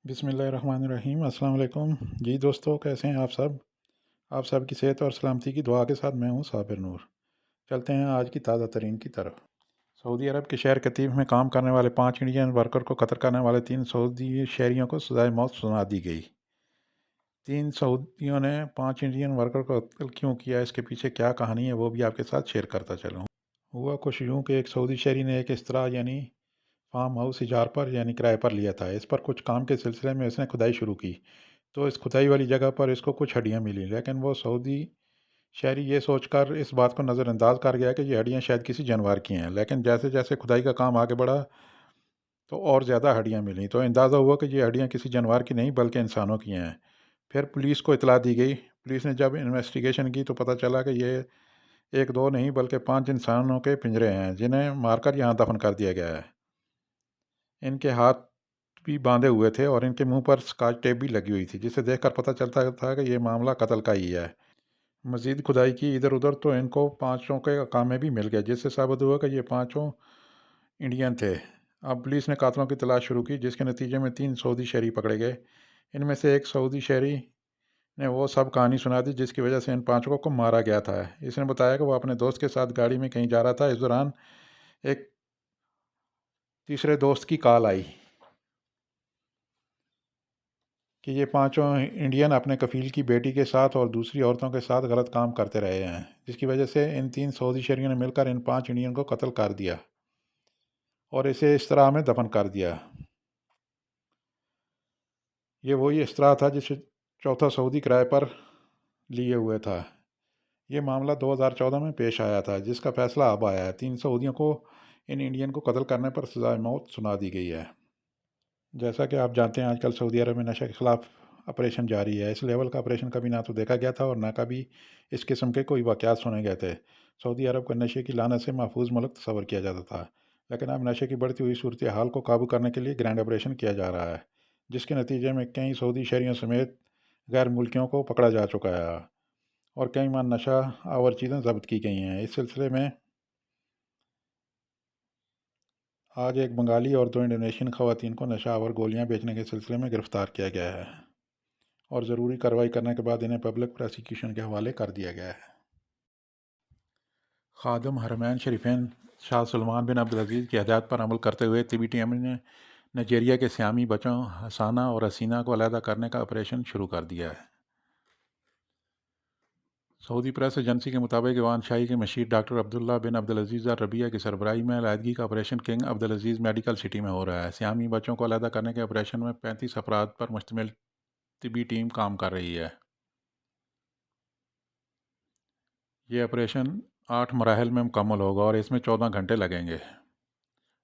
बिस्मिल्लाहिर्रहमानिर्रहीम अस्सलाम वालेकुम। जी दोस्तों, कैसे हैं आप सब? आप सब की सेहत और सलामती की दुआ के साथ मैं हूं साबिर नूर। चलते हैं आज की ताज़ा तरीन की तरफ। सऊदी अरब के शहर कतीफ में काम करने वाले 5 इंडियन वर्कर को कत्ल करने वाले 3 सऊदी शहरियों को सज़ाए मौत सुना दी गई। 3 सऊदियों ने 5 इंडियन वर्कर को कत्ल क्यों किया, इसके पीछे क्या कहानी है, वो भी आपके साथ शेयर करता चलूँ। हुआ कुछ यूँ कि एक सऊदी शहरी ने एक इस्तरा यानी फार्म हाउस इजार पर यानी किराए पर लिया था। इस पर कुछ काम के सिलसिले में उसने खुदाई शुरू की, तो इस खुदाई वाली जगह पर इसको कुछ हड्डियाँ मिली, लेकिन वो सऊदी शहरी ये सोचकर इस बात को नज़रअंदाज कर गया कि ये हड्डियाँ शायद किसी जानवर की हैं। लेकिन जैसे जैसे खुदाई का काम आगे बढ़ा तो और ज़्यादा हड्डियाँ मिलीं, तो अंदाज़ा हुआ कि ये हड्डियाँ किसी जानवर की नहीं बल्कि इंसानों की हैं। फिर पुलिस को इतला दी गई। पुलिस ने जब इन्वेस्टिगेशन की तो पता चला कि ये एक दो नहीं बल्कि 5 इंसानों के पिंजरे हैं, जिन्हें मारकर यहाँ दफन कर दिया गया है। इनके हाथ भी बांधे हुए थे और इनके मुंह पर स्कॉच टेप भी लगी हुई थी, जिसे देखकर पता चलता था कि ये मामला कत्ल का ही है। मजीद खुदाई की इधर उधर तो इनको पांचों के अकामे भी मिल गए, जिससे साबित हुआ कि ये पांचों इंडियन थे। अब पुलिस ने कातलों की तलाश शुरू की, जिसके नतीजे में 3 सऊदी शहरी पकड़े गए। इनमें से एक सऊदी शहरी ने वो सब कहानी सुना दी जिसकी वजह से इन पांचों को मारा गया था। इसने बताया कि वो अपने दोस्त के साथ गाड़ी में कहीं जा रहा था। इस दौरान एक तीसरे दोस्त की कॉल आई कि ये पांचों इंडियन अपने कफील की बेटी के साथ और दूसरी औरतों के साथ गलत काम करते रहे हैं, जिसकी वजह से इन 3 सऊदी शहरियों ने मिलकर इन 5 इंडियन को कत्ल कर दिया और इसे इस तरह में दफन कर दिया। ये वही इस तरह था जिसे चौथा सऊदी किराए पर लिए हुए था। ये मामला 2014 में पेश आया था, जिसका फैसला अब आया है। 3 सऊदियों को इन इंडियन को कत्ल करने पर सज़ाए मौत सुना दी गई है। जैसा कि आप जानते हैं, आजकल सऊदी अरब में नशे के ख़िलाफ़ ऑपरेशन जारी है। इस लेवल का ऑपरेशन कभी ना तो देखा गया था और ना कभी इस किस्म के कोई वाक़यात सुने गए थे। सऊदी अरब को नशे की लानत से महफूज मुल्क तस्वर किया जाता था, लेकिन अब नशे की बढ़ती हुई सूरत हाल को काबू करने के लिए ग्रैंड ऑपरेशन किया जा रहा है, जिसके नतीजे में कई सऊदी शहरियों समेत गैर मुल्कियों को पकड़ा जा चुका है और कई मान नशा आवर चीज़ें जब्त की गई हैं। इस सिलसिले में आज एक बंगाली और 2 इंडोनेशियन खवातीन को नशा आवर गोलियां बेचने के सिलसिले में गिरफ्तार किया गया है और ज़रूरी कार्रवाई करने के बाद इन्हें पब्लिक प्रोसिक्यूशन के हवाले कर दिया गया है। खादम हरमैन शरीफैन शाह सलमान बिन अब्दुल की हदायत पर अमल करते हुए TBTM ने नाइजीरिया के सियामी बच्चों हसाना और हसीना को अलहदा करने का ऑपरेशन शुरू कर दिया है। सऊदी प्रेस एजेंसी के मुताबिक ईवान शाही के मशीर डॉक्टर अब्दुल्ला बिन अब्दुल अल रबिया की सरबराही में अलहदगी का ऑपरेशन किंग अब्दुल अजीज़ मेडिकल सिटी में हो रहा है। सियामी बच्चों को अलहदा करने के ऑपरेशन में 35 अफराद पर मुश्तमिल तिबी टीम काम कर रही है। ये ऑपरेशन 8 मराहल में मुकम्मल होगा और इसमें 14 घंटे लगेंगे।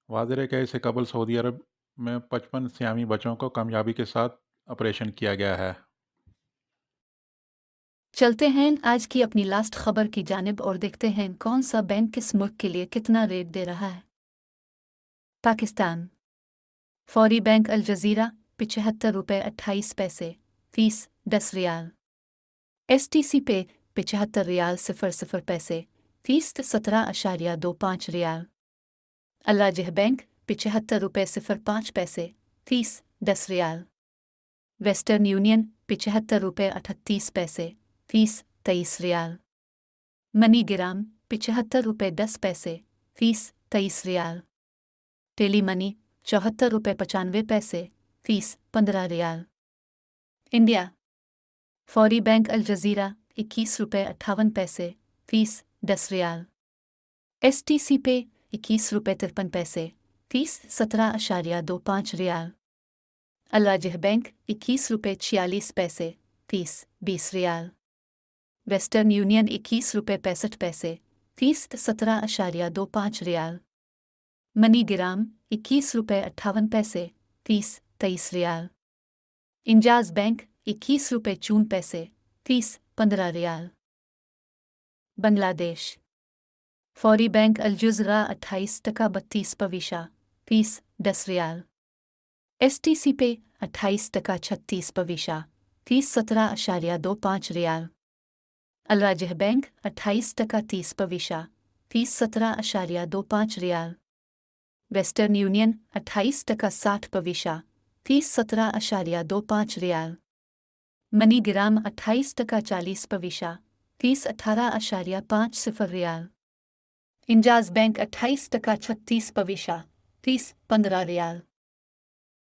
वाज़ेह है कि इससे कबल सऊदी अरब में 55 सियामी बच्चों को कामयाबी के साथ ऑपरेशन किया गया है। चलते हैं आज की अपनी लास्ट खबर की जानिब और देखते हैं कौन सा बैंक किस मुल्क के लिए कितना रेट दे रहा है। Pakistan Fawri bank Al Jazira ₹75.28 fees 10 riyal. STC Pay ₹75.00 fees 17.25 riyal. अलाजिह bank ₹75.05 fees 10 riyal. Western Union ₹75.38 fees 23 riyal. MoneyGram ₹75.10 fees 23 riyal. Telemoney ₹74.95 fees 15 riyal. India Fawri bank Al Jazira ₹21.58 fees 10 riyal. STC Pay ₹21.53 fees 17.25 riyal. अलाजिह bank ₹21.46 fees 20 riyal. Western Union ₹21.65 fees 17.25 riyal. MoneyGram ₹21.58 fees 23 riyal. Enjaz bank ₹21.54 fees 15 riyal. Bangladesh Fawri bank Aljazira 28.32 fees 10 riyal. STC Pay 28.36 fees 17.25 riyal. अलाजिह bank 28.30 fees 17.25 riyal. Western Union 28.60 30 17.25 riyal. MoneyGram 28% 30 18.50 riyal. Enjaz bank 28% 30 15 riyal.